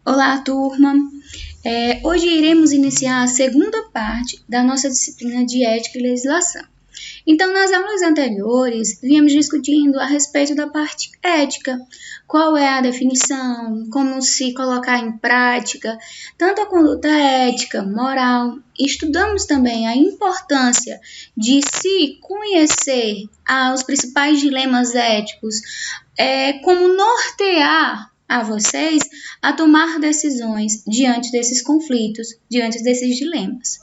Olá, turma! Hoje iremos iniciar a segunda parte da nossa disciplina de Ética e Legislação. Então, nas aulas anteriores, viemos discutindo a respeito da parte ética, qual é a definição, como se colocar em prática, tanto a conduta ética, moral. Estudamos também a importância de se conhecer os principais dilemas éticos, como nortear a vocês a tomar decisões diante desses conflitos, diante desses dilemas.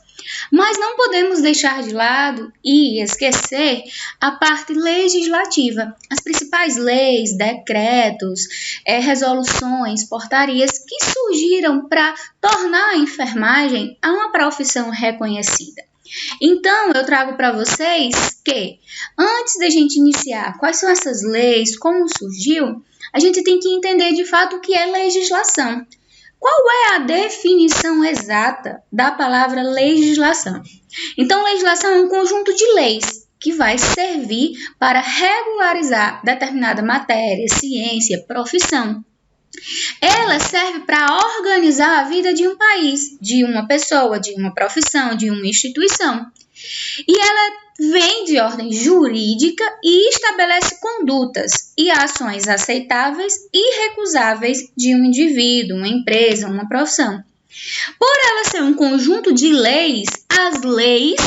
Mas não podemos deixar de lado e esquecer a parte legislativa, as principais leis, decretos, resoluções, portarias que surgiram para tornar a enfermagem uma profissão reconhecida. Então, eu trago para vocês que, antes da gente iniciar quais são essas leis, como surgiu, a gente tem que entender de fato o que é legislação. Qual é a definição exata da palavra legislação? Então, legislação é um conjunto de leis que vai servir para regularizar determinada matéria, ciência, profissão. Ela serve para organizar a vida de um país, de uma pessoa, de uma profissão, de uma instituição. E ela vem de ordem jurídica e estabelece condutas e ações aceitáveis e recusáveis de um indivíduo, uma empresa, uma profissão. Por ela ser um conjunto de leis, as leis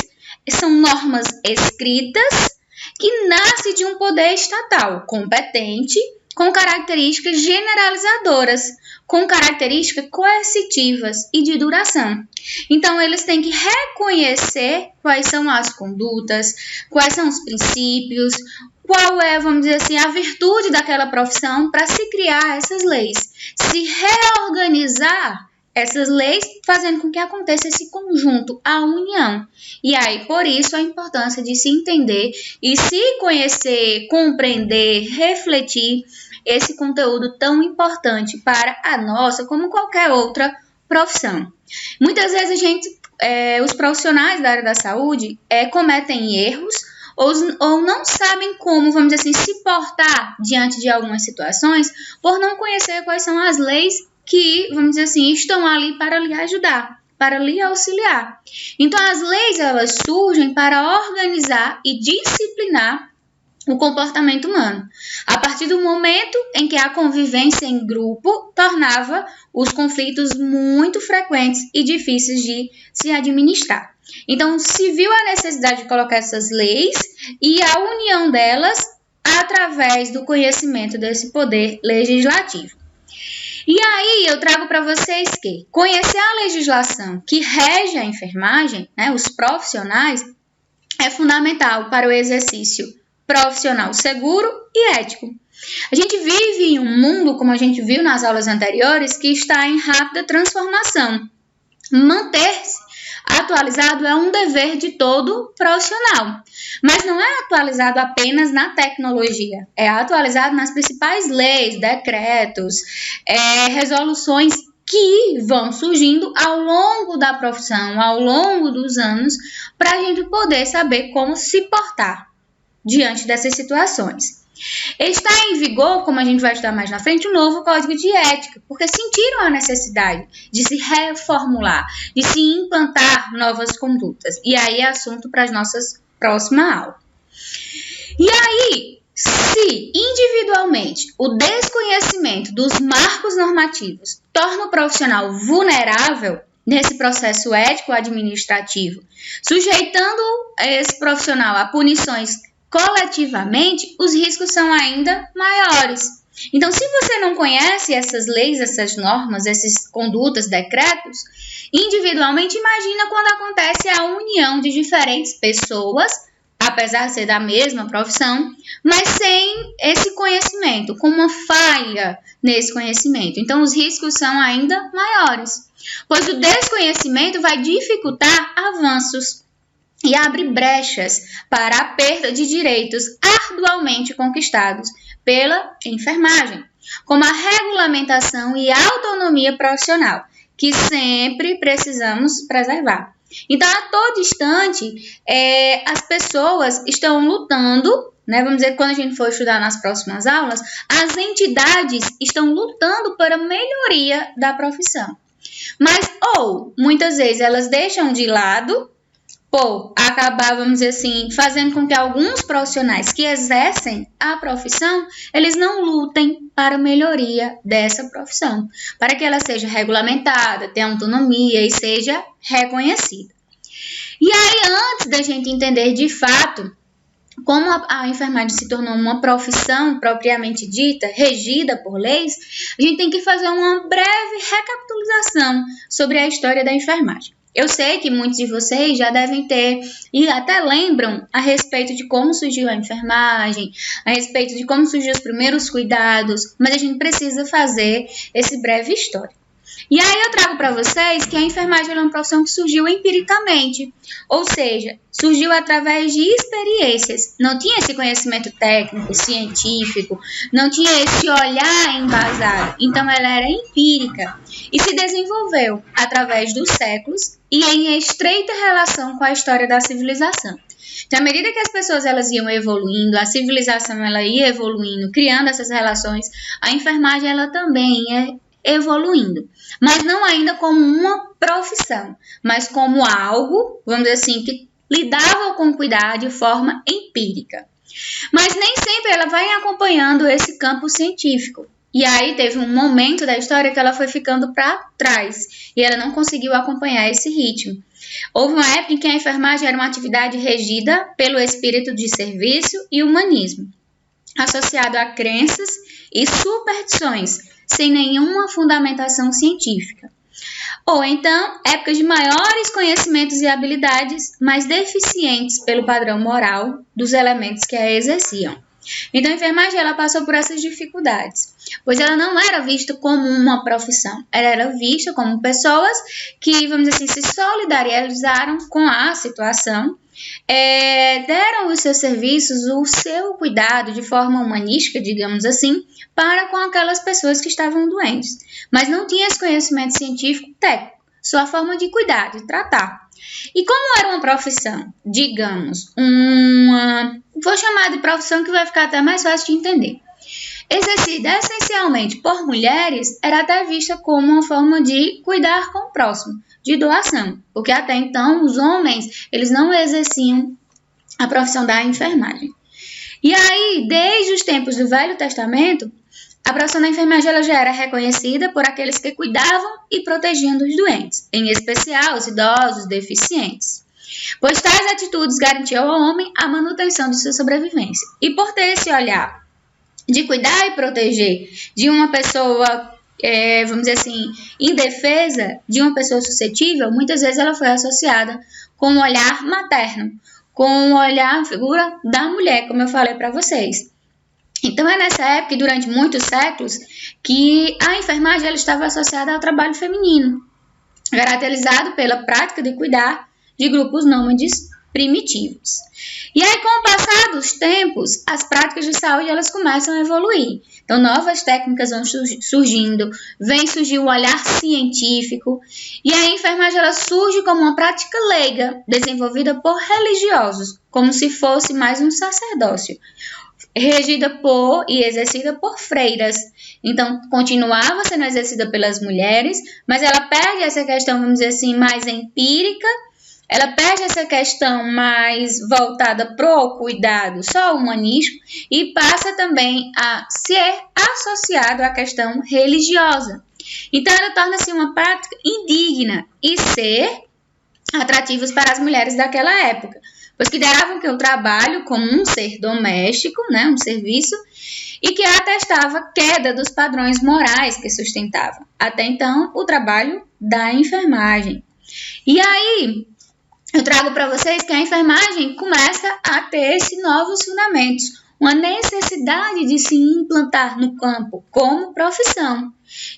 são normas escritas que nascem de um poder estatal competente, com características generalizadoras, com características coercitivas e de duração. Então, eles têm que reconhecer quais são as condutas, quais são os princípios, qual é, vamos dizer assim, a virtude daquela profissão para se criar essas leis, se reorganizar essas leis, fazendo com que aconteça esse conjunto, a união. E aí, por isso, a importância de se entender e se conhecer, compreender, refletir esse conteúdo tão importante para a nossa, como qualquer outra profissão. Muitas vezes os profissionais da área da saúde cometem erros ou não sabem como, vamos dizer assim, se portar diante de algumas situações por não conhecer quais são as leis que, vamos dizer assim, estão ali para lhe ajudar, para lhe auxiliar. Então, as leis, elas surgem para organizar e disciplinar o comportamento humano. A partir do momento em que a convivência em grupo tornava os conflitos muito frequentes e difíceis de se administrar. Então, se viu a necessidade de colocar essas leis e a união delas através do conhecimento desse poder legislativo. E aí, eu trago para vocês que conhecer a legislação que rege a enfermagem, os profissionais, é fundamental para o exercício profissional seguro e ético. A gente vive em um mundo, como a gente viu nas aulas anteriores, que está em rápida transformação. Manter-se atualizado é um dever de todo profissional, mas não é atualizado apenas na tecnologia, é atualizado nas principais leis, decretos, resoluções que vão surgindo ao longo da profissão, ao longo dos anos, para a gente poder saber como se portar diante dessas situações. Está em vigor, como a gente vai estudar mais na frente, um novo Código de Ética, porque sentiram a necessidade de se reformular, de se implantar novas condutas. E aí é assunto para as nossas próximas aulas. E aí, se individualmente o desconhecimento dos marcos normativos torna o profissional vulnerável nesse processo ético-administrativo, sujeitando esse profissional a punições coletivamente, os riscos são ainda maiores. Então, se você não conhece essas leis, essas normas, essas condutas, decretos, individualmente, imagina quando acontece a união de diferentes pessoas, apesar de ser da mesma profissão, mas sem esse conhecimento, com uma falha nesse conhecimento. Então, os riscos são ainda maiores, pois o desconhecimento vai dificultar avanços e abre brechas para a perda de direitos arduamente conquistados pela enfermagem, como a regulamentação e a autonomia profissional, que sempre precisamos preservar. Então, a todo instante, as pessoas estão lutando né? Vamos dizer que quando a gente for estudar nas próximas aulas, as entidades estão lutando para a melhoria da profissão. Mas, muitas vezes elas deixam de lado, por acabar, vamos dizer assim, fazendo com que alguns profissionais que exercem a profissão, eles não lutem para a melhoria dessa profissão, para que ela seja regulamentada, tenha autonomia e seja reconhecida. E aí, antes da gente entender de fato como a enfermagem se tornou uma profissão propriamente dita, regida por leis, a gente tem que fazer uma breve recapitulação sobre a história da enfermagem. Eu sei que muitos de vocês já devem ter e até lembram a respeito de como surgiu a enfermagem, a respeito de como surgiu os primeiros cuidados, mas a gente precisa fazer esse breve histórico. E aí eu trago para vocês que a enfermagem é uma profissão que surgiu empiricamente, ou seja, surgiu através de experiências. Não tinha esse conhecimento técnico, científico, não tinha esse olhar embasado. Então ela era empírica e se desenvolveu através dos séculos e em estreita relação com a história da civilização. Então, à medida que as pessoas elas iam evoluindo, a civilização ela ia evoluindo, criando essas relações, a enfermagem ela também evoluindo, mas não ainda como uma profissão, mas como algo, vamos dizer assim, que lidava com cuidado de forma empírica. Mas nem sempre ela vai acompanhando esse campo científico. E aí teve um momento da história que ela foi ficando para trás e ela não conseguiu acompanhar esse ritmo. Houve uma época em que a enfermagem era uma atividade regida pelo espírito de serviço e humanismo, associado a crenças e superstições, sem nenhuma fundamentação científica. Ou então, épocas de maiores conhecimentos e habilidades, mas deficientes pelo padrão moral dos elementos que a exerciam. Então, a enfermagem ela passou por essas dificuldades, pois ela não era vista como uma profissão, ela era vista como pessoas que, vamos dizer assim, se solidarizaram com a situação, deram os seus serviços, o seu cuidado de forma humanística, digamos assim, para com aquelas pessoas que estavam doentes, mas não tinha esse conhecimento científico técnico, só a forma de cuidar, de tratar. E como era uma profissão, digamos, vou chamar de profissão que vai ficar até mais fácil de entender, exercida essencialmente por mulheres, era até vista como uma forma de cuidar com o próximo, de doação, porque até então os homens eles não exerciam a profissão da enfermagem. E aí, desde os tempos do Velho Testamento, a profissão da enfermagem ela já era reconhecida por aqueles que cuidavam e protegiam dos doentes, em especial os idosos, deficientes, pois tais atitudes garantiam ao homem a manutenção de sua sobrevivência. E por ter esse olhar de cuidar e proteger de uma pessoa, vamos dizer assim, indefesa, de uma pessoa suscetível, muitas vezes ela foi associada com o olhar materno, com o olhar, a figura da mulher, como eu falei para vocês. Então, é nessa época e durante muitos séculos que a enfermagem ela estava associada ao trabalho feminino, caracterizado pela prática de cuidar de grupos nômades primitivos. E aí, com o passar dos tempos, as práticas de saúde elas começam a evoluir. Então, novas técnicas vão surgindo, vem surgir o olhar científico, e a enfermagem ela surge como uma prática leiga, desenvolvida por religiosos, como se fosse mais um sacerdócio, regida por e exercida por freiras. Então, continuava sendo exercida pelas mulheres, mas ela perde essa questão, vamos dizer assim, mais empírica, ela perde essa questão mais voltada para o cuidado só humanístico e passa também a ser associado à questão religiosa. Então, ela torna-se uma prática indigna e ser atrativos para as mulheres daquela época, pois consideravam que o trabalho como um ser doméstico, né, um serviço, e que atestava queda dos padrões morais que sustentavam, até então, o trabalho da enfermagem. E aí, eu trago para vocês que a enfermagem começa a ter esses novos fundamentos, uma necessidade de se implantar no campo como profissão.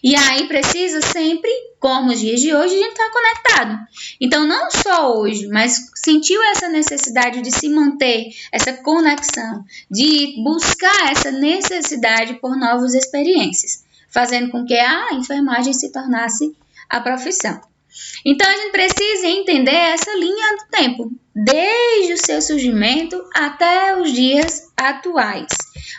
E aí precisa sempre, como os dias de hoje, a gente está conectado. Então, não só hoje, mas sentiu essa necessidade de se manter essa conexão, de buscar essa necessidade por novas experiências, fazendo com que a enfermagem se tornasse a profissão. Então, a gente precisa entender essa linha do tempo, desde o seu surgimento até os dias atuais,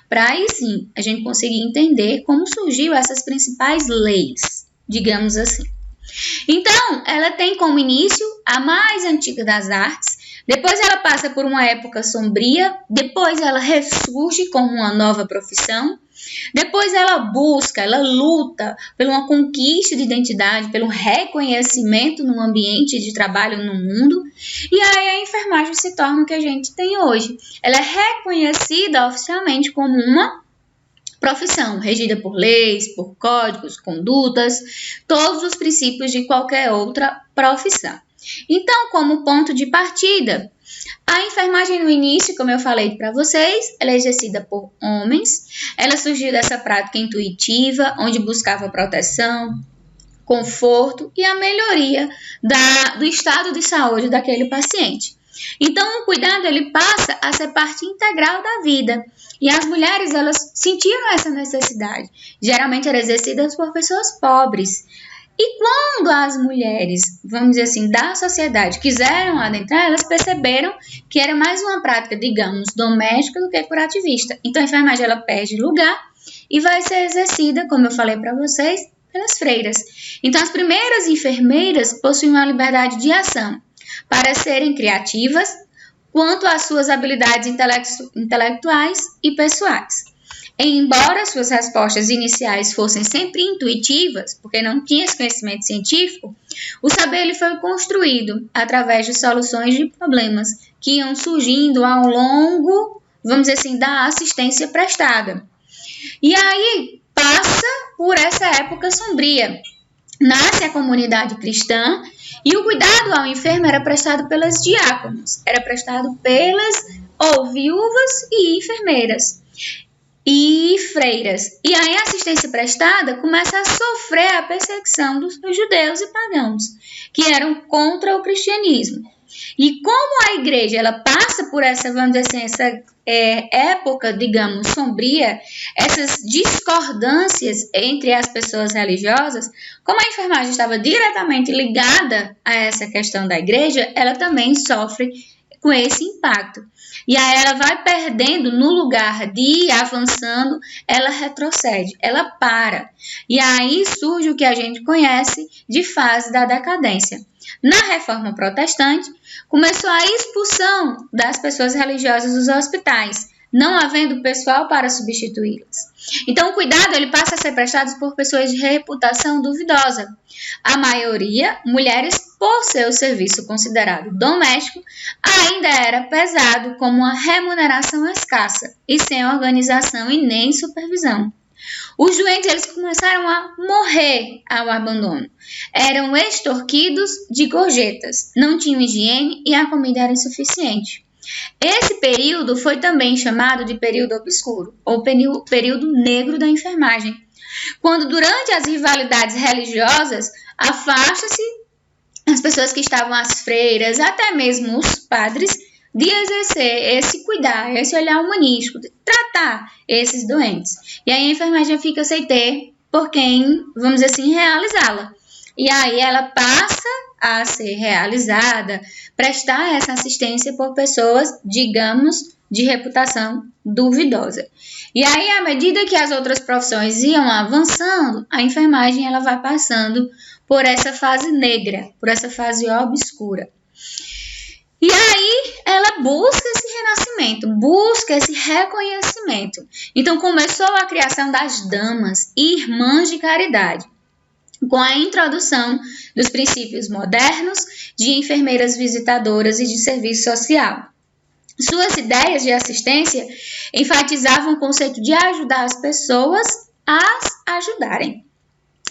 para aí sim a gente conseguir entender como surgiu essas principais leis, digamos assim. Então, ela tem como início a mais antiga das artes, depois ela passa por uma época sombria, depois ela ressurge como uma nova profissão, depois ela busca, ela luta por uma conquista de identidade, pelo reconhecimento no ambiente de trabalho no mundo, e aí a enfermagem se torna o que a gente tem hoje. Ela é reconhecida oficialmente como uma profissão, regida por leis, por códigos, condutas, todos os princípios de qualquer outra profissão. Então, como ponto de partida, a enfermagem no início, como eu falei para vocês, ela é exercida por homens, ela surgiu dessa prática intuitiva, onde buscava proteção, conforto e a melhoria do estado de saúde daquele paciente. Então, o cuidado ele passa a ser parte integral da vida. E as mulheres, elas sentiram essa necessidade. Geralmente eram exercidas por pessoas pobres. E quando as mulheres, vamos dizer assim, da sociedade quiseram adentrar, elas perceberam que era mais uma prática, digamos, doméstica do que curativista. Então, a enfermagem ela perde lugar e vai ser exercida, como eu falei para vocês, pelas freiras. Então, as primeiras enfermeiras possuem uma liberdade de ação para serem criativas quanto às suas habilidades intelectuais e pessoais. Embora suas respostas iniciais fossem sempre intuitivas, porque não tinha esse conhecimento científico, o saber ele foi construído através de soluções de problemas que iam surgindo ao longo, vamos dizer assim, da assistência prestada. E aí passa por essa época sombria. Nasce a comunidade cristã e o cuidado ao enfermo era prestado pelas diáconas, era prestado pelas viúvas e enfermeiras e freiras. E aí a assistência prestada começa a sofrer a perseguição dos judeus e pagãos, que eram contra o cristianismo. E como a igreja ela passa por essa, vamos dizer assim, essa época, digamos, sombria, essas discordâncias entre as pessoas religiosas, como a enfermagem estava diretamente ligada a essa questão da igreja, ela também sofre com esse impacto. E aí ela vai perdendo, no lugar de ir avançando, ela retrocede, ela para. E aí surge o que a gente conhece de fase da decadência. Na Reforma Protestante, começou a expulsão das pessoas religiosas dos hospitais, não havendo pessoal para substituí-las. Então, o cuidado ele passa a ser prestado por pessoas de reputação duvidosa. A maioria, mulheres, por seu serviço considerado doméstico, ainda era pesado como uma remuneração escassa e sem organização e nem supervisão. Os doentes eles começaram a morrer ao abandono. Eram extorquidos de gorjetas, não tinham higiene e a comida era insuficiente. Esse período foi também chamado de período obscuro, ou período negro da enfermagem, quando durante as rivalidades religiosas afasta-se as pessoas que estavam as freiras, até mesmo os padres, de exercer esse cuidar, esse olhar humanístico, de tratar esses doentes. E aí a enfermagem fica sem ter por quem, vamos dizer assim, realizá-la. E aí ela passa a ser realizada, prestar essa assistência por pessoas, digamos, de reputação duvidosa. E aí, à medida que as outras profissões iam avançando, a enfermagem ela vai passando por essa fase negra, por essa fase obscura. E aí ela busca esse renascimento, busca esse reconhecimento. Então começou a criação das damas e irmãs de caridade, com a introdução dos princípios modernos de enfermeiras visitadoras e de serviço social. Suas ideias de assistência enfatizavam o conceito de ajudar as pessoas a as ajudarem.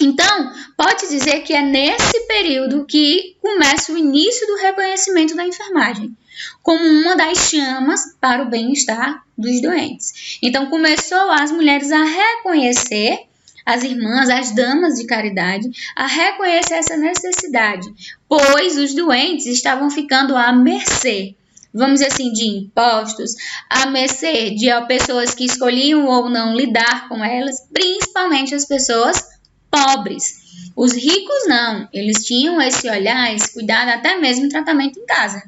Então, pode dizer que é nesse período que começa o início do reconhecimento da enfermagem, como uma das chamas para o bem-estar dos doentes. Então, começou as mulheres a reconhecer, as irmãs, as damas de caridade, a reconhecer essa necessidade, pois os doentes estavam ficando à mercê, vamos dizer assim, de impostos, à mercê de pessoas que escolhiam ou não lidar com elas, principalmente as pessoas pobres. Os ricos não, eles tinham esse olhar, esse cuidado, até mesmo em tratamento em casa.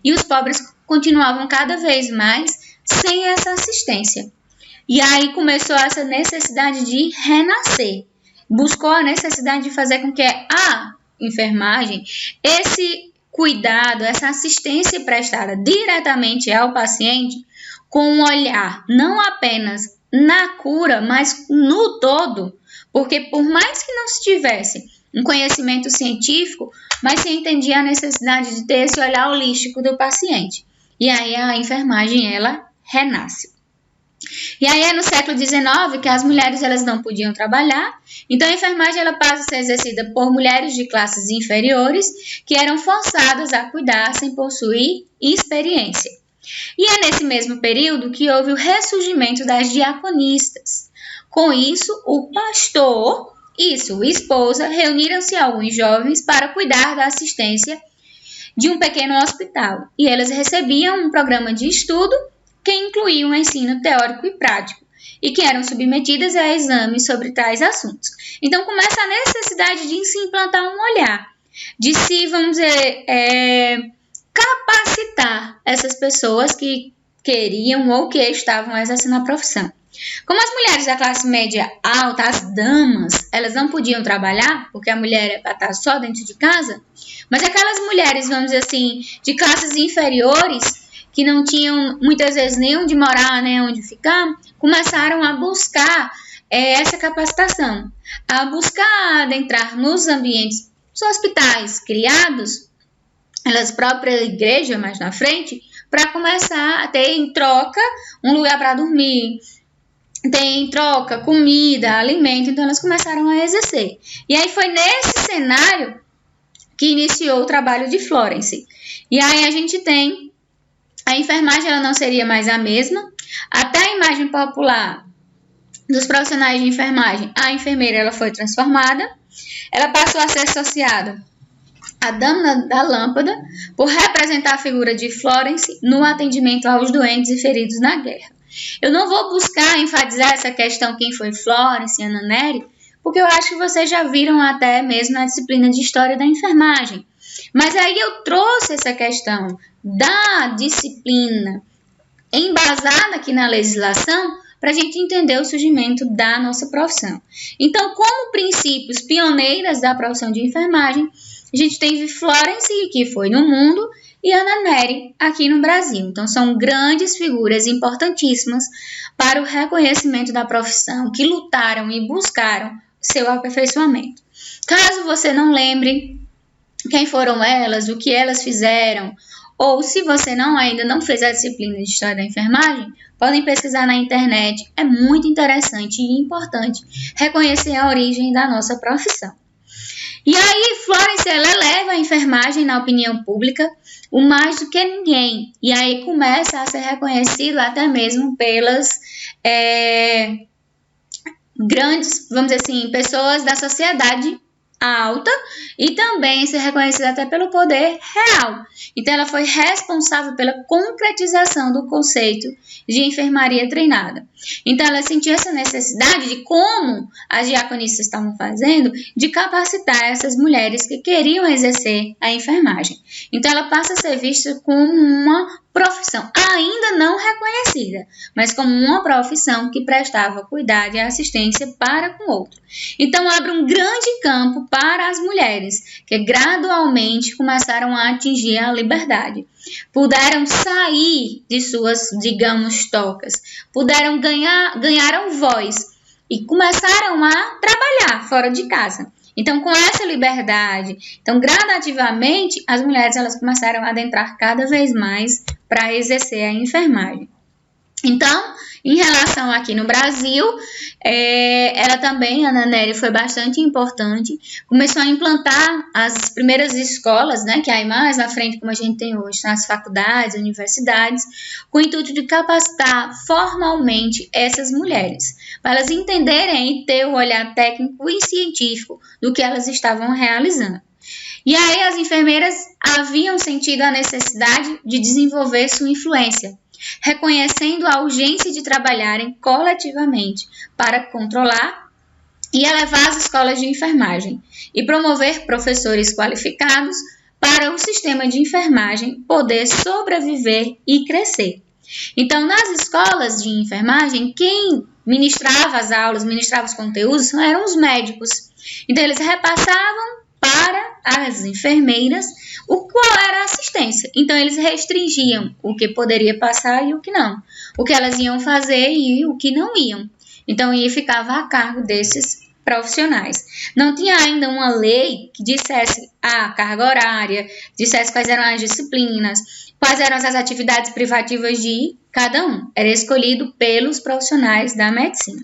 E os pobres continuavam cada vez mais sem essa assistência. E aí começou essa necessidade de renascer. Buscou a necessidade de fazer com que a enfermagem, esse cuidado, essa assistência prestada diretamente ao paciente, com um olhar não apenas na cura, mas no todo, porque por mais que não se tivesse um conhecimento científico, mas se entendia a necessidade de ter esse olhar holístico do paciente. E aí a enfermagem, ela renasce. E aí é no século XIX que as mulheres elas não podiam trabalhar, então a enfermagem ela passa a ser exercida por mulheres de classes inferiores que eram forçadas a cuidar sem possuir experiência. E é nesse mesmo período que houve o ressurgimento das diaconistas. Com isso, o pastor e sua esposa reuniram-se alguns jovens para cuidar da assistência de um pequeno hospital. E elas recebiam um programa de estudo que incluía um ensino teórico e prático, e que eram submetidas a exames sobre tais assuntos. Então, começa a necessidade de se implantar um olhar, de se, vamos dizer, capacitar essas pessoas que queriam ou que estavam exercendo a profissão. Como as mulheres da classe média alta, as damas, elas não podiam trabalhar, porque a mulher é para estar só dentro de casa, mas aquelas mulheres, vamos dizer assim, de classes inferiores, que não tinham muitas vezes nem onde morar, nem onde ficar, começaram a buscar essa capacitação, a buscar adentrar nos ambientes, nos hospitais criados, elas próprias igreja mais na frente, para começar a ter em troca um lugar para dormir, ter em troca comida, alimento, então elas começaram a exercer. E aí foi nesse cenário que iniciou o trabalho de Florence. E aí a gente tem a enfermagem, ela não seria mais a mesma. Até a imagem popular dos profissionais de enfermagem, a enfermeira ela foi transformada. Ela passou a ser associada à Dama da Lâmpada por representar a figura de Florence no atendimento aos doentes e feridos na guerra. Eu não vou buscar enfatizar essa questão quem foi Florence e Ana Nery, porque eu acho que vocês já viram até mesmo na disciplina de História da Enfermagem. Mas aí eu trouxe essa questão da disciplina embasada aqui na legislação para a gente entender o surgimento da nossa profissão. Então, como princípios pioneiras da profissão de enfermagem, a gente tem Florence, que foi no mundo, e Ana Nery, aqui no Brasil. Então, são grandes figuras importantíssimas para o reconhecimento da profissão, que lutaram e buscaram seu aperfeiçoamento. Caso você não lembre quem foram elas, o que elas fizeram, ou se você ainda não fez a disciplina de História da Enfermagem, podem pesquisar na internet. É muito interessante e importante reconhecer a origem da nossa profissão. E aí, Florence, ela eleva a enfermagem na opinião pública o mais do que ninguém. E aí começa a ser reconhecido até mesmo pelas grandes, vamos dizer assim, pessoas da sociedade alta e também ser reconhecida até pelo poder real. Então, ela foi responsável pela concretização do conceito de enfermaria treinada. Então, ela sentiu essa necessidade de, como as diaconistas estavam fazendo, de capacitar essas mulheres que queriam exercer a enfermagem. Então, ela passa a ser vista como uma profissão ainda não reconhecida, mas como uma profissão que prestava cuidado e assistência para com o outro. Então, abre um grande campo para as mulheres, que gradualmente começaram a atingir a liberdade. Puderam sair de suas, digamos, tocas, ganharam voz e começaram a trabalhar fora de casa. Então, com essa liberdade, gradativamente, as mulheres elas começaram a adentrar cada vez mais para exercer a enfermagem. Então, em relação aqui no Brasil, ela também, a Ana Nery, foi bastante importante. Começou a implantar as primeiras escolas, né, que aí mais na frente, como a gente tem hoje, nas faculdades, universidades, com o intuito de capacitar formalmente essas mulheres, para elas entenderem e ter o olhar técnico e científico do que elas estavam realizando. E aí as enfermeiras haviam sentido a necessidade de desenvolver sua influência, reconhecendo a urgência de trabalharem coletivamente para controlar e elevar as escolas de enfermagem e promover professores qualificados para o sistema de enfermagem poder sobreviver e crescer. Então, nas escolas de enfermagem, quem ministrava as aulas, ministrava os conteúdos, eram os médicos. Então, eles repassavam para as enfermeiras qual era a assistência. Então, eles restringiam o que poderia passar e o que não. O que elas iam fazer e o que não iam. Então, ficava a cargo desses profissionais. Não tinha ainda uma lei que dissesse a carga horária, dissesse quais eram as disciplinas, quais eram as atividades privativas de cada um. Era escolhido pelos profissionais da medicina.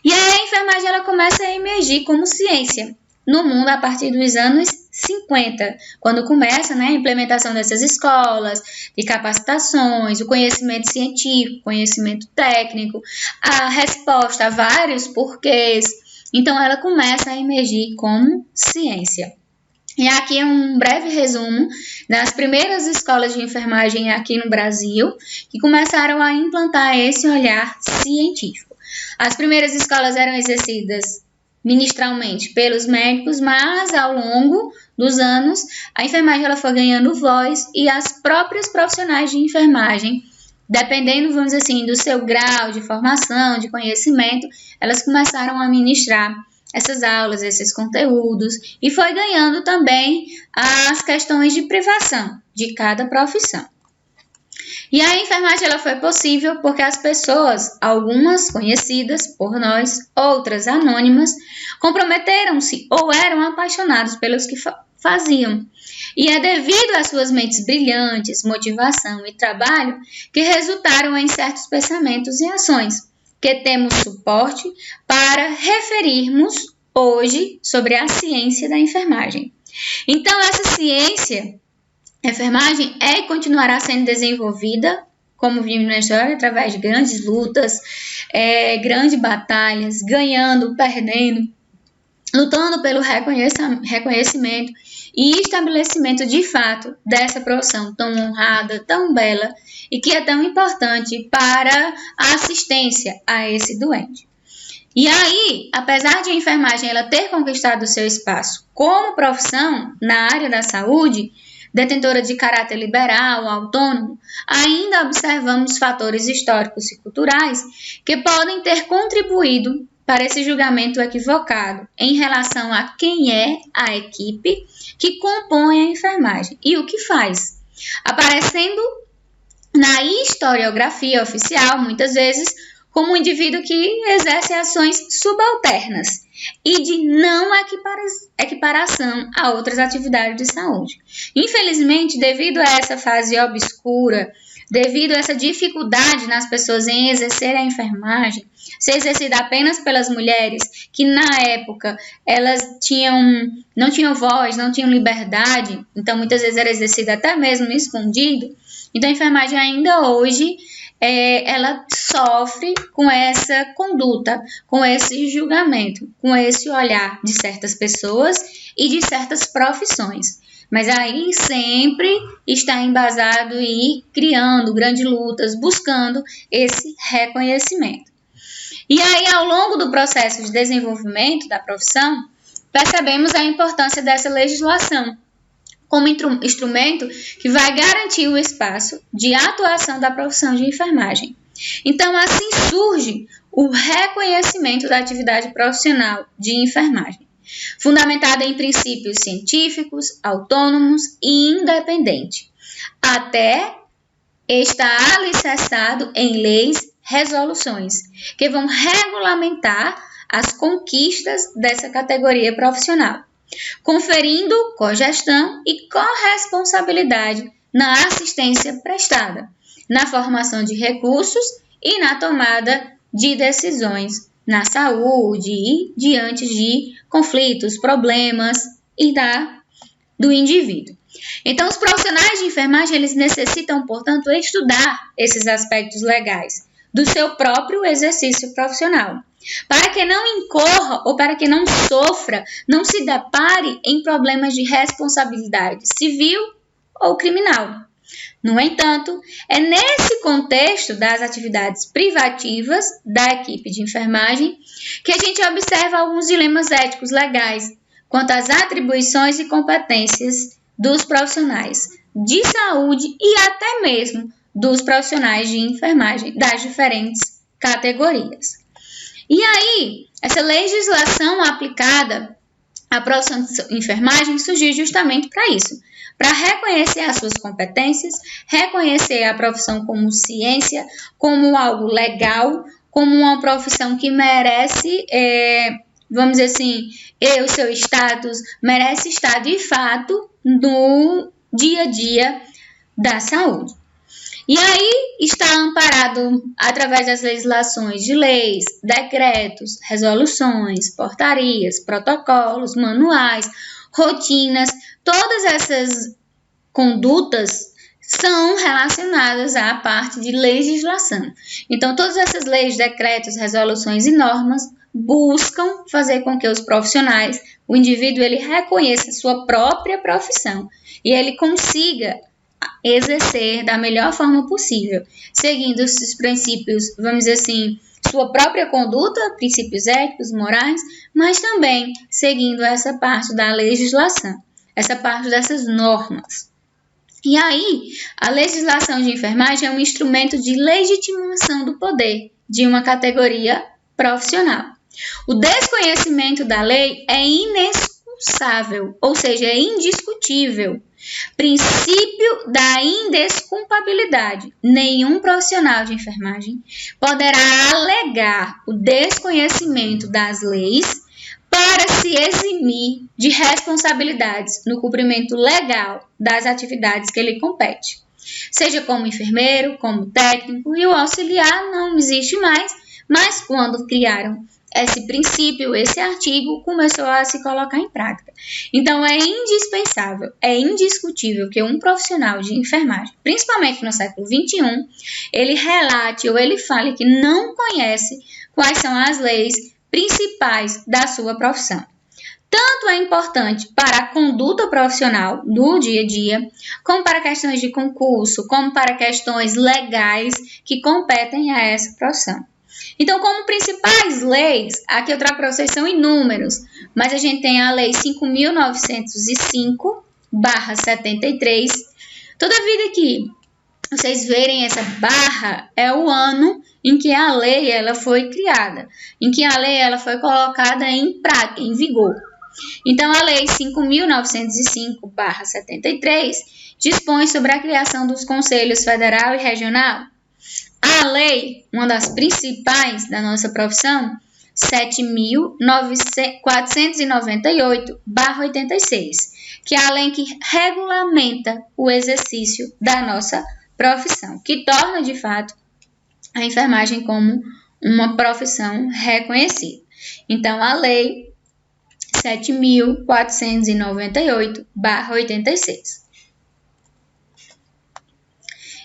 E aí a enfermagem ela começa a emergir como ciência no mundo a partir dos anos 50, quando começa, a implementação dessas escolas, de capacitações, o conhecimento científico, conhecimento técnico, a resposta a vários porquês. Então, ela começa a emergir como ciência. E aqui é um breve resumo das primeiras escolas de enfermagem aqui no Brasil, que começaram a implantar esse olhar científico. As primeiras escolas eram exercidas ministralmente pelos médicos, mas ao longo dos anos, a enfermagem ela foi ganhando voz e as próprias profissionais de enfermagem, dependendo, vamos dizer assim, do seu grau de formação, de conhecimento, elas começaram a ministrar essas aulas, esses conteúdos, e foi ganhando também as questões de privação de cada profissão. E a enfermagem ela foi possível porque as pessoas, algumas conhecidas por nós, outras anônimas, comprometeram-se ou eram apaixonados pelos que faziam. E é devido às suas mentes brilhantes, motivação e trabalho que resultaram em certos pensamentos e ações, que temos suporte para referirmos hoje sobre a ciência da enfermagem. Então, essa ciência, a enfermagem, é e continuará sendo desenvolvida, como vimos na história, através de grandes lutas, grandes batalhas, ganhando, perdendo, lutando pelo reconhecimento e estabelecimento de fato dessa profissão tão honrada, tão bela e que é tão importante para a assistência a esse doente. E aí, apesar de a enfermagem ela ter conquistado o seu espaço como profissão na área da saúde, detentora de caráter liberal, autônomo, ainda observamos fatores históricos e culturais que podem ter contribuído para esse julgamento equivocado em relação a quem é a equipe que compõe a enfermagem e o que faz, aparecendo na historiografia oficial, muitas vezes, como um indivíduo que exerce ações subalternas e de não equiparação a outras atividades de saúde. Infelizmente, devido a essa fase obscura, devido a essa dificuldade nas pessoas em exercer a enfermagem, ser exercida apenas pelas mulheres, que na época elas não tinham voz, não tinham liberdade, então muitas vezes era exercida até mesmo escondido. Então a enfermagem ainda hoje ela sofre com essa conduta, com esse julgamento, com esse olhar de certas pessoas e de certas profissões. Mas aí sempre está embasado e criando grandes lutas, buscando esse reconhecimento. E aí, ao longo do processo de desenvolvimento da profissão, percebemos a importância dessa legislação como instrumento que vai garantir o espaço de atuação da profissão de enfermagem. Então, assim surge o reconhecimento da atividade profissional de enfermagem, fundamentada em princípios científicos, autônomos e independentes, até estar alicerçado em leis, resoluções, que vão regulamentar as conquistas dessa categoria profissional, conferindo cogestão e corresponsabilidade na assistência prestada, na formação de recursos e na tomada de decisões na saúde e diante de conflitos, problemas e do indivíduo. Então, os profissionais de enfermagem, eles necessitam, portanto, estudar esses aspectos legais do seu próprio exercício profissional, para que não incorra ou para que não sofra, não se depare em problemas de responsabilidade civil ou criminal. No entanto, é nesse contexto das atividades privativas da equipe de enfermagem que a gente observa alguns dilemas éticos legais quanto às atribuições e competências dos profissionais de saúde e até mesmo dos profissionais de enfermagem das diferentes categorias. E aí, essa legislação aplicada à profissão de enfermagem surgiu justamente para isso, para reconhecer as suas competências, reconhecer a profissão como ciência, como algo legal, como uma profissão que merece, vamos dizer assim, o seu status, merece estar de fato no dia a dia da saúde. E aí está amparado através das legislações de leis, decretos, resoluções, portarias, protocolos, manuais, rotinas. Todas essas condutas são relacionadas à parte de legislação. Então, todas essas leis, decretos, resoluções e normas buscam fazer com que os profissionais, o indivíduo, ele reconheça sua própria profissão e ele consiga exercer da melhor forma possível, seguindo esses princípios, vamos dizer assim, sua própria conduta, princípios éticos, morais, mas também seguindo essa parte da legislação, essa parte dessas normas. E aí, a legislação de enfermagem é um instrumento de legitimação do poder de uma categoria profissional. O desconhecimento da lei é inexcusável, ou seja, é indiscutível. Princípio da indesculpabilidade. Nenhum profissional de enfermagem poderá alegar o desconhecimento das leis para se eximir de responsabilidades no cumprimento legal das atividades que lhe compete. Seja como enfermeiro, como técnico, e o auxiliar não existe mais, mas quando criaram esse princípio, esse artigo começou a se colocar em prática. Então, é indispensável, é indiscutível que um profissional de enfermagem, principalmente no século XXI, ele relate ou ele fale que não conhece quais são as leis principais da sua profissão. Tanto é importante para a conduta profissional do dia a dia, como para questões de concurso, como para questões legais que competem a essa profissão. Então, como principais leis, aqui eu trago para vocês são inúmeros, mas a gente tem a Lei 5.905/73. Toda vida que vocês verem essa barra, é o ano em que a lei ela foi criada, em que a lei ela foi colocada em prática, em vigor. Então, a Lei 5.905/73 dispõe sobre a criação dos Conselhos Federal e Regional. A lei, uma das principais da nossa profissão, 7.498/86, que é a lei que regulamenta o exercício da nossa profissão, que torna, de fato, a enfermagem como uma profissão reconhecida. Então, a lei 7.498/86.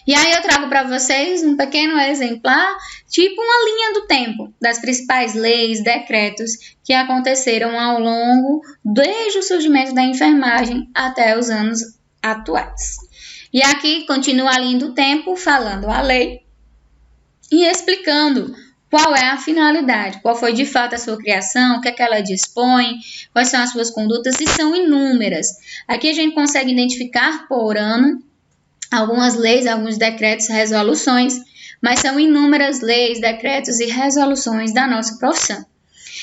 E aí eu trago para vocês um pequeno exemplar, tipo uma linha do tempo, das principais leis, decretos que aconteceram ao longo, desde o surgimento da enfermagem até os anos atuais. E aqui continua a linha do tempo, falando a lei e explicando qual é a finalidade, qual foi de fato a sua criação, o que é que ela dispõe, quais são as suas condutas, e são inúmeras. Aqui a gente consegue identificar por ano algumas leis, alguns decretos, resoluções, mas são inúmeras leis, decretos e resoluções da nossa profissão.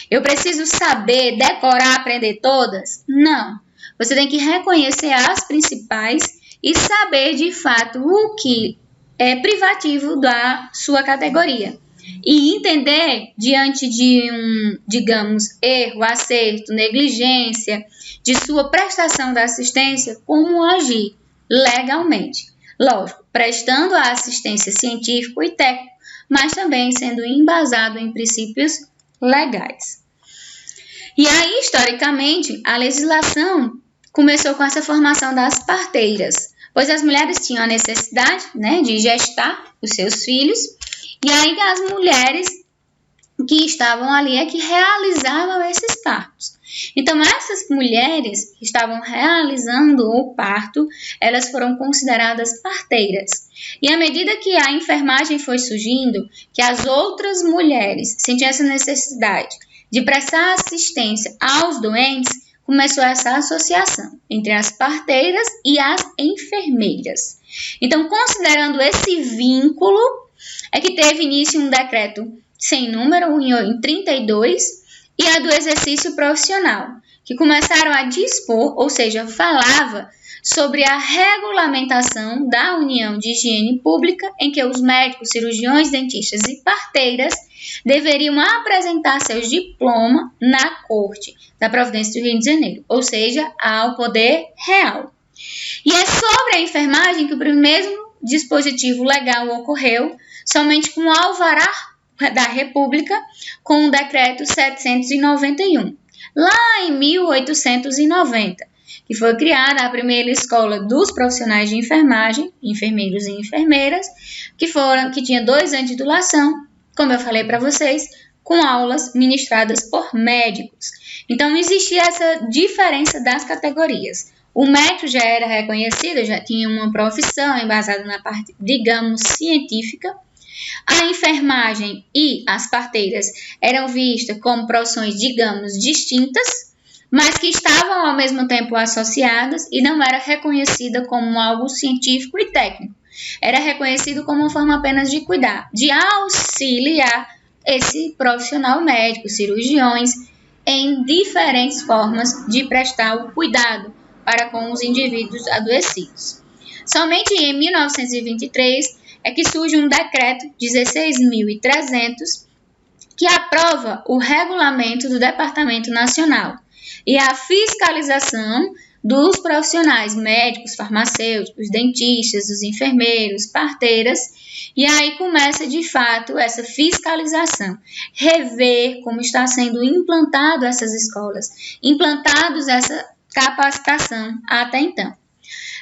Eu preciso saber, decorar, aprender todas? Não. Você tem que reconhecer as principais e saber de fato o que é privativo da sua categoria. E entender diante de um, digamos, erro, acerto, negligência de sua prestação da assistência, como agir legalmente. Lógico, prestando a assistência científica e técnica, mas também sendo embasado em princípios legais. E aí, historicamente, a legislação começou com essa formação das parteiras, pois as mulheres tinham a necessidade, de gestar os seus filhos, e aí as mulheres que estavam ali é que realizavam esses partos. Então, essas mulheres que estavam realizando o parto, elas foram consideradas parteiras. E à medida que a enfermagem foi surgindo, que as outras mulheres sentiam essa necessidade de prestar assistência aos doentes, começou essa associação entre as parteiras e as enfermeiras. Então, considerando esse vínculo, é que teve início um decreto sem número, em 32, e a do exercício profissional, que começaram a dispor, ou seja, falava sobre a regulamentação da União de Higiene Pública, em que os médicos, cirurgiões, dentistas e parteiras deveriam apresentar seus diplomas na Corte da Providência do Rio de Janeiro, ou seja, ao Poder Real. E é sobre a enfermagem que o primeiro dispositivo legal ocorreu, somente com o alvará da República, com o decreto 791, lá em 1890, que foi criada a primeira escola dos profissionais de enfermagem, enfermeiros e enfermeiras, que tinha 2 anos de titulação, como eu falei para vocês, com aulas ministradas por médicos. Então, não existia essa diferença das categorias. O médico já era reconhecido, já tinha uma profissão embasada na parte, digamos, científica. A enfermagem e as parteiras eram vistas como profissões, digamos, distintas, mas que estavam ao mesmo tempo associadas e não era reconhecida como algo científico e técnico. Era reconhecido como uma forma apenas de cuidar, de auxiliar esse profissional médico, cirurgiões, em diferentes formas de prestar o cuidado para com os indivíduos adoecidos. Somente em 1923 é que surge um decreto 16.300 que aprova o regulamento do Departamento Nacional e a fiscalização dos profissionais médicos, farmacêuticos, dentistas, os enfermeiros, parteiras, e aí começa de fato essa fiscalização, rever como está sendo implantado essas escolas, implantados essa capacitação até então.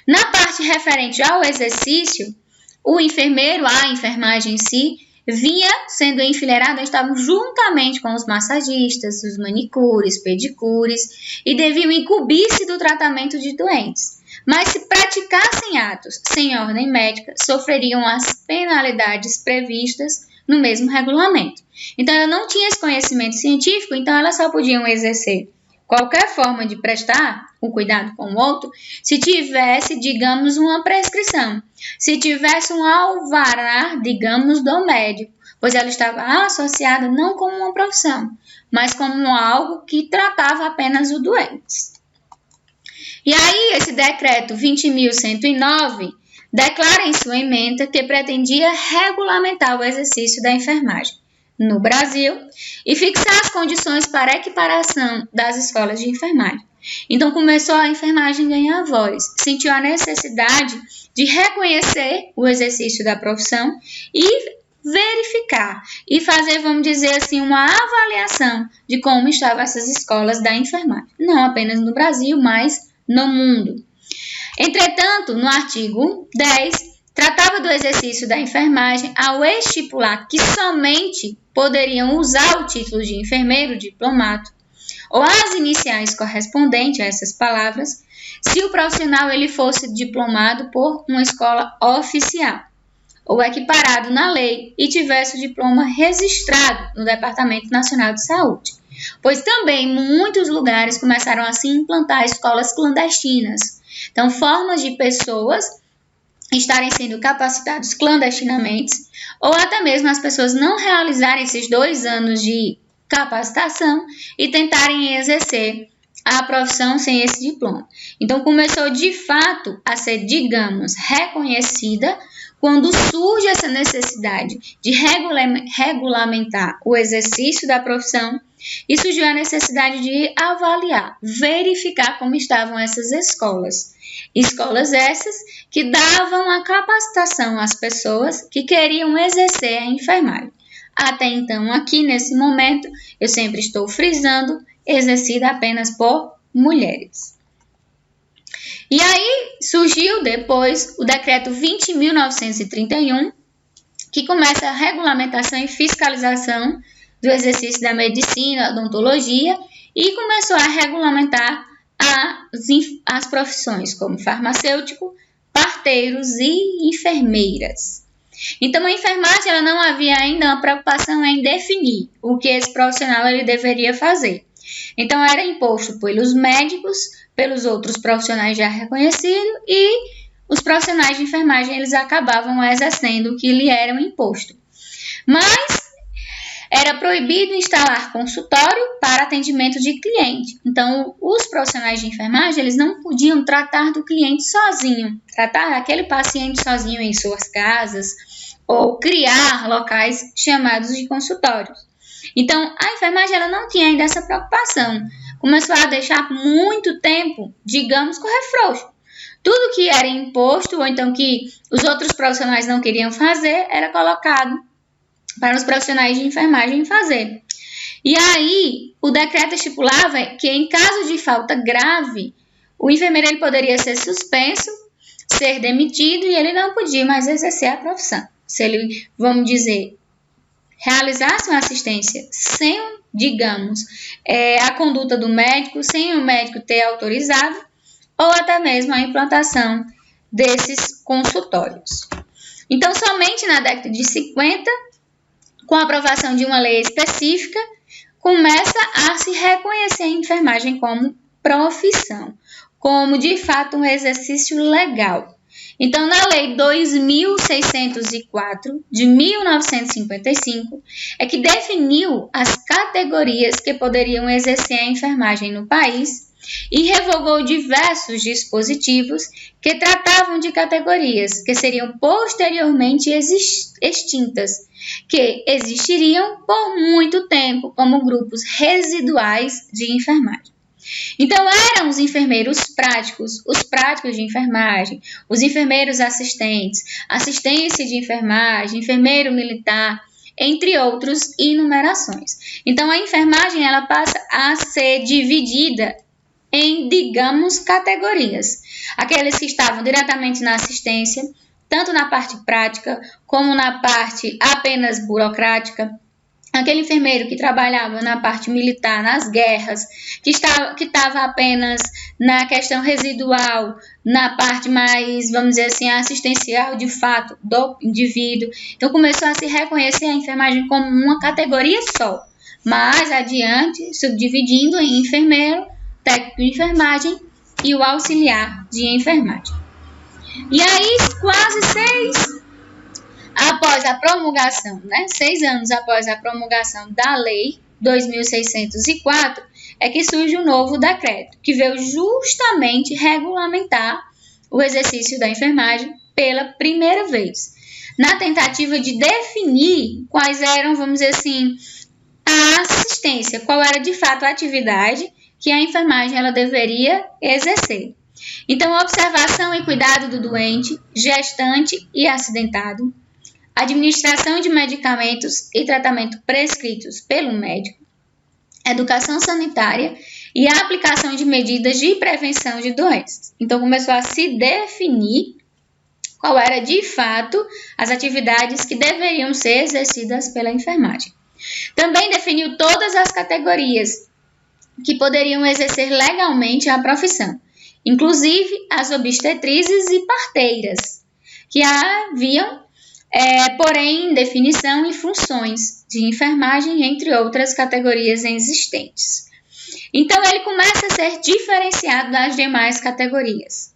Na parte referente ao exercício, o enfermeiro, a enfermagem em si, vinha sendo enfileirada, estavam juntamente com os massagistas, os manicures, pedicures, e deviam incumbir-se do tratamento de doentes. Mas se praticassem atos sem ordem médica, sofreriam as penalidades previstas no mesmo regulamento. Então, eu não tinha esse conhecimento científico, então elas só podiam exercer qualquer forma de prestar o cuidado com o outro se tivesse, digamos, uma prescrição, se tivesse um alvará, digamos, do médico, pois ela estava associada não como uma profissão, mas como algo que tratava apenas o doente. E aí, esse decreto 20.109 declara em sua ementa que pretendia regulamentar o exercício da enfermagem no Brasil e fixar as condições para a equiparação das escolas de enfermagem. Então, começou a enfermagem a ganhar voz, sentiu a necessidade de reconhecer o exercício da profissão e verificar e fazer, vamos dizer assim, uma avaliação de como estavam essas escolas da enfermagem, não apenas no Brasil, mas no mundo. Entretanto, no artigo 10, tratava do exercício da enfermagem ao estipular que somente poderiam usar o título de enfermeiro, diplomado, ou as iniciais correspondentes a essas palavras, se o profissional ele fosse diplomado por uma escola oficial, ou equiparado na lei e tivesse o diploma registrado no Departamento Nacional de Saúde. Pois também em muitos lugares começaram a se implantar escolas clandestinas. Então, formas de pessoas estarem sendo capacitados clandestinamente, ou até mesmo as pessoas não realizarem esses 2 anos de capacitação e tentarem exercer a profissão sem esse diploma. Então, começou de fato a ser, digamos, reconhecida quando surge essa necessidade de regulamentar o exercício da profissão e surgiu a necessidade de avaliar, verificar como estavam essas escolas. Escolas essas que davam a capacitação às pessoas que queriam exercer a enfermagem. Até então, aqui nesse momento, eu sempre estou frisando, exercida apenas por mulheres. E aí surgiu depois o decreto 20.931, que começa a regulamentação e fiscalização do exercício da medicina, odontologia e começou a regulamentar as profissões como farmacêutico, parteiros e enfermeiras. Então, a enfermagem ela não havia ainda uma preocupação em definir o que esse profissional ele deveria fazer. Então, era imposto pelos médicos, pelos outros profissionais já reconhecidos e os profissionais de enfermagem eles acabavam exercendo o que lhe era imposto. Mas era proibido instalar consultório para atendimento de cliente. Então, os profissionais de enfermagem eles não podiam tratar do cliente sozinho, tratar aquele paciente sozinho em suas casas ou criar locais chamados de consultórios. Então, a enfermagem ela não tinha ainda essa preocupação. Começou a deixar muito tempo, digamos, correr frouxo. Tudo que era imposto ou então que os outros profissionais não queriam fazer era colocado para os profissionais de enfermagem fazer. E aí, o decreto estipulava que em caso de falta grave, o enfermeiro ele poderia ser suspenso, ser demitido e ele não podia mais exercer a profissão. Se ele, vamos dizer, realizasse uma assistência sem, digamos, a conduta do médico, sem o médico ter autorizado, ou até mesmo a implantação desses consultórios. Então, somente na década de 50, com a aprovação de uma lei específica, começa a se reconhecer a enfermagem como profissão, como de fato um exercício legal. Então, na Lei 2.604 de 1955, é que definiu as categorias que poderiam exercer a enfermagem no país e revogou diversos dispositivos que tratavam de categorias que seriam posteriormente extintas, que existiriam por muito tempo como grupos residuais de enfermagem. Então, eram os enfermeiros práticos, os práticos de enfermagem, os enfermeiros assistentes, assistência de enfermagem, enfermeiro militar, entre outros enumerações. Então, a enfermagem ela passa a ser dividida em, digamos, categorias. Aqueles que estavam diretamente na assistência, tanto na parte prática como na parte apenas burocrática. Aquele enfermeiro que trabalhava na parte militar, nas guerras, que estava apenas na questão residual, na parte mais, vamos dizer assim, assistencial de fato do indivíduo. Então, começou a se reconhecer a enfermagem como uma categoria só. Mais adiante, subdividindo em enfermeiro, técnico de enfermagem e o auxiliar de enfermagem. E aí, quase 6 anos após a promulgação da Lei 2.604, é que surge o novo decreto, que veio justamente regulamentar o exercício da enfermagem pela primeira vez, na tentativa de definir quais eram, vamos dizer assim, a assistência, qual era de fato a atividade que a enfermagem ela deveria exercer. Então, observação e cuidado do doente, gestante e acidentado, administração de medicamentos e tratamento prescritos pelo médico, educação sanitária e a aplicação de medidas de prevenção de doenças. Então, começou a se definir qual era, de fato, as atividades que deveriam ser exercidas pela enfermagem. Também definiu todas as categorias que poderiam exercer legalmente a profissão, inclusive as obstetrizes e parteiras, que haviam, porém, definição e funções de enfermagem, entre outras categorias existentes. Então, ele começa a ser diferenciado das demais categorias,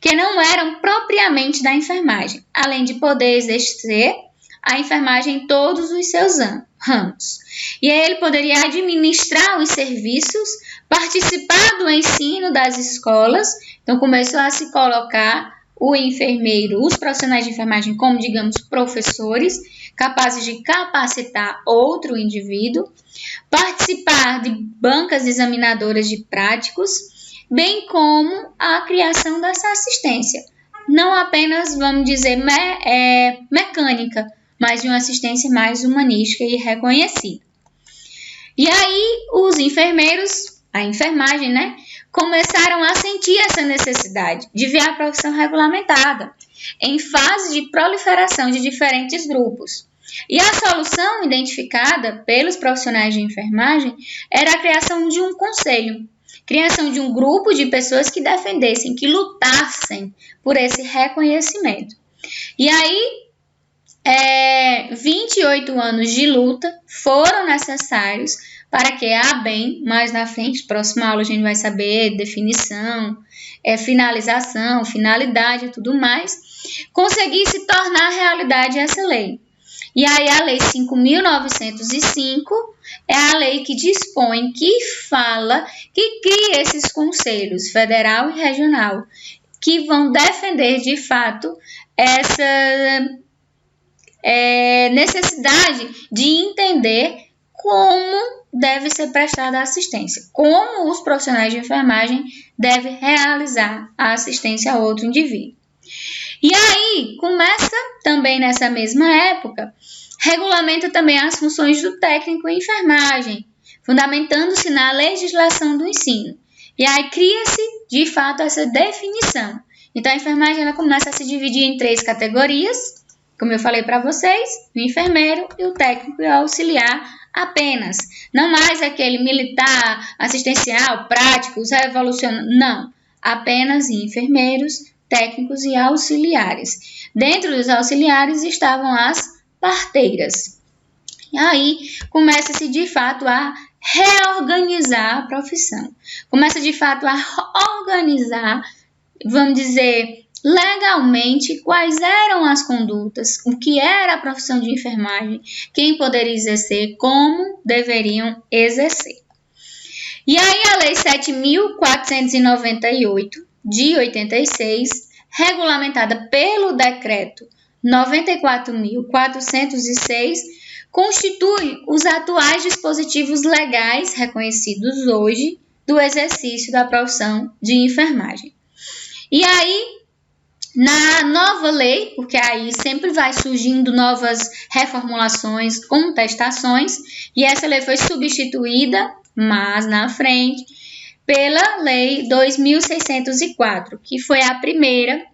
que não eram propriamente da enfermagem, além de poder exercer a enfermagem em todos os seus ramos. E aí ele poderia administrar os serviços, participar do ensino das escolas. Então, começou a se colocar o enfermeiro, os profissionais de enfermagem como, digamos, professores, capazes de capacitar outro indivíduo, participar de bancas examinadoras de práticos, bem como a criação dessa assistência. Não apenas, vamos dizer, mecânica, mas de uma assistência mais humanística e reconhecida. E aí, os enfermeiros, a enfermagem, começaram a sentir essa necessidade de ver a profissão regulamentada, em fase de proliferação de diferentes grupos. E a solução identificada pelos profissionais de enfermagem era a criação de um conselho, criação de um grupo de pessoas que defendessem, que lutassem por esse reconhecimento. E aí, 28 anos de luta foram necessários para que a ABEM, mais na frente, próxima aula a gente vai saber definição, finalização, finalidade e tudo mais, conseguisse tornar realidade essa lei. E aí a Lei 5.905 é a lei que dispõe, que fala, que cria esses conselhos federal e regional, que vão defender de fato essa necessidade de entender como deve ser prestada a assistência, como os profissionais de enfermagem devem realizar a assistência a outro indivíduo. E aí, começa também nessa mesma época, regulamenta também as funções do técnico em enfermagem, fundamentando-se na legislação do ensino. E aí cria-se, de fato, essa definição. Então, a enfermagem ela começa a se dividir em 3 categorias, como eu falei para vocês, o enfermeiro e o técnico e o auxiliar apenas. Não mais aquele militar, assistencial, práticos, revolucionários, não. Apenas enfermeiros, técnicos e auxiliares. Dentro dos auxiliares estavam as parteiras. E aí começa-se de fato a reorganizar a profissão. Começa de fato a organizar, vamos dizer, legalmente quais eram as condutas, o que era a profissão de enfermagem, quem poderia exercer, como deveriam exercer. E aí a Lei 7.498 de 86, regulamentada pelo Decreto 94.406, constitui os atuais dispositivos legais reconhecidos hoje do exercício da profissão de enfermagem. E aí, na nova lei, porque aí sempre vai surgindo novas reformulações, contestações, e essa lei foi substituída, mais na frente, pela Lei 2.604, que foi a primeira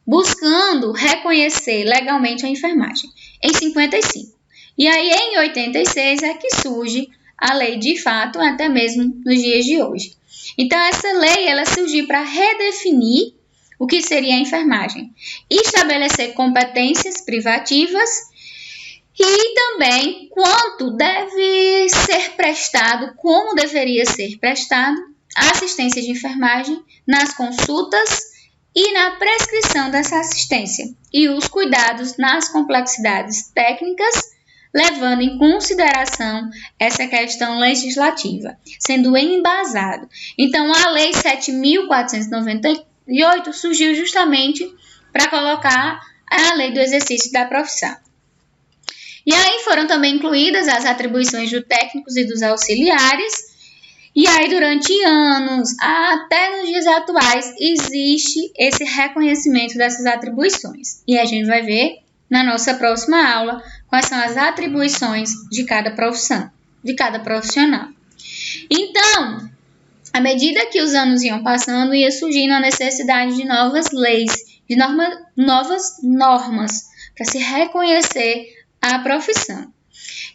buscando reconhecer legalmente a enfermagem, em 55. E aí, em 86, é que surge a lei de fato, até mesmo nos dias de hoje. Então, essa lei ela surgiu para redefinir o que seria a enfermagem, estabelecer competências privativas e também quanto deve ser prestado, como deveria ser prestado a assistência de enfermagem nas consultas e na prescrição dessa assistência e os cuidados nas complexidades técnicas, levando em consideração essa questão legislativa, sendo embasado. Então, a Lei 7.498 surgiu justamente para colocar a lei do exercício da profissão. E aí foram também incluídas as atribuições dos técnicos e dos auxiliares. E aí, durante anos, até nos dias atuais, existe esse reconhecimento dessas atribuições. E a gente vai ver na nossa próxima aula quais são as atribuições de cada profissão, de cada profissional. Então, à medida que os anos iam passando, ia surgindo a necessidade de novas leis, de novas normas para se reconhecer a profissão.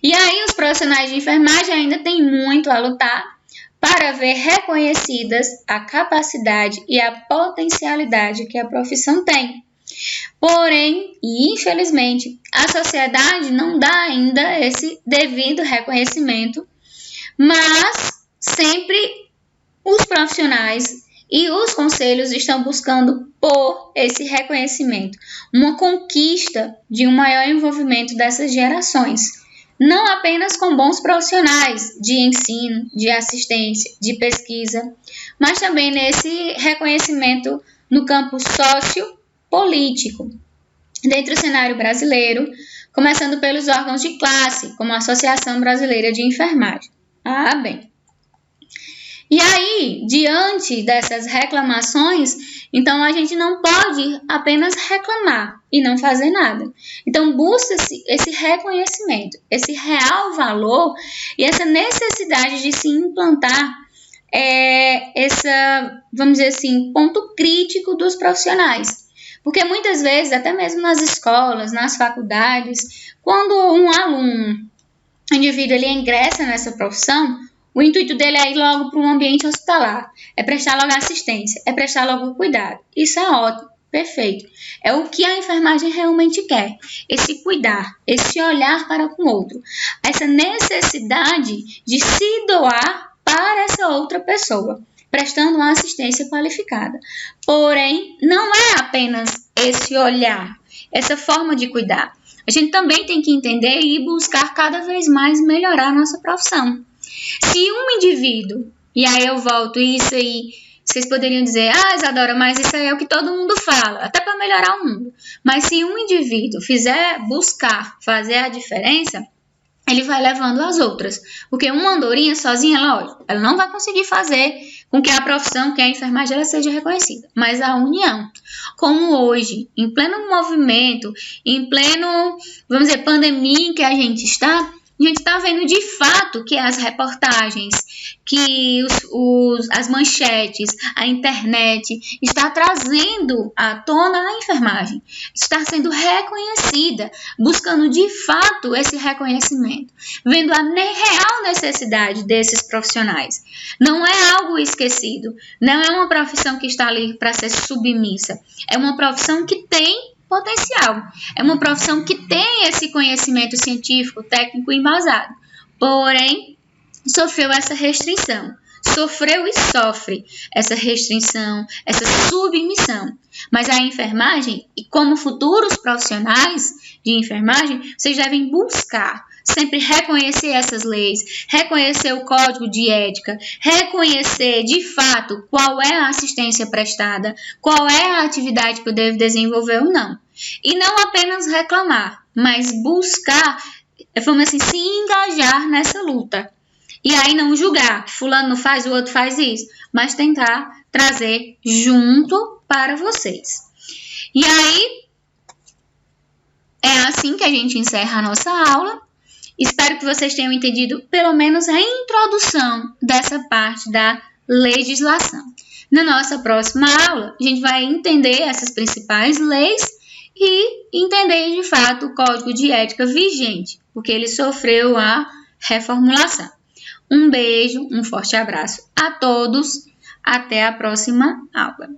E aí, os profissionais de enfermagem ainda têm muito a lutar para ver reconhecidas a capacidade e a potencialidade que a profissão tem. Porém, e infelizmente, a sociedade não dá ainda esse devido reconhecimento, mas sempre os profissionais e os conselhos estão buscando por esse reconhecimento, uma conquista de um maior envolvimento dessas gerações. Não apenas com bons profissionais de ensino, de assistência, de pesquisa, mas também nesse reconhecimento no campo sociopolítico, dentro do cenário brasileiro, começando pelos órgãos de classe, como a Associação Brasileira de Enfermagem, a ABEM. E aí, diante dessas reclamações, então a gente não pode apenas reclamar e não fazer nada. Então busca-se esse reconhecimento, esse real valor e essa necessidade de se implantar vamos dizer assim, ponto crítico dos profissionais. Porque muitas vezes, até mesmo nas escolas, nas faculdades, quando um indivíduo ele ingressa nessa profissão, o intuito dele é ir logo para um ambiente hospitalar, é prestar logo assistência, é prestar logo cuidado. Isso é ótimo, perfeito. É o que a enfermagem realmente quer, esse cuidar, esse olhar para com o outro, essa necessidade de se doar para essa outra pessoa, prestando uma assistência qualificada. Porém, não é apenas esse olhar, essa forma de cuidar. A gente também tem que entender e buscar cada vez mais melhorar a nossa profissão. Se um indivíduo, e aí eu volto, isso aí, vocês poderiam dizer, Isadora, mas isso aí é o que todo mundo fala, até para melhorar o mundo. Mas se um indivíduo buscar fazer a diferença, ele vai levando as outras. Porque uma andorinha sozinha, lógico, ela não vai conseguir fazer com que a profissão, que a enfermagem, ela seja reconhecida. Mas a união, como hoje, em pleno movimento, em pleno, vamos dizer, pandemia em que a gente está vendo de fato que as reportagens, que as manchetes, a internet está trazendo à tona a enfermagem, está sendo reconhecida, buscando de fato esse reconhecimento, vendo a real necessidade desses profissionais. Não é algo esquecido, não é uma profissão que está ali para ser submissa, é uma profissão que tem potencial. É uma profissão que tem esse conhecimento científico, técnico embasado. Porém, sofreu essa restrição. Sofreu e sofre essa restrição, essa submissão. Mas a enfermagem, e como futuros profissionais de enfermagem, vocês devem buscar sempre reconhecer essas leis, reconhecer o código de ética, reconhecer de fato qual é a assistência prestada, qual é a atividade que eu devo desenvolver ou não. E não apenas reclamar, mas buscar, vamos assim, se engajar nessa luta. E aí não julgar, fulano não faz, o outro faz isso, mas tentar trazer junto para vocês. E aí, é assim que a gente encerra a nossa aula. Espero que vocês tenham entendido pelo menos a introdução dessa parte da legislação. Na nossa próxima aula, a gente vai entender essas principais leis e entender de fato o código de ética vigente, porque ele sofreu a reformulação. Um beijo, um forte abraço a todos, até a próxima aula.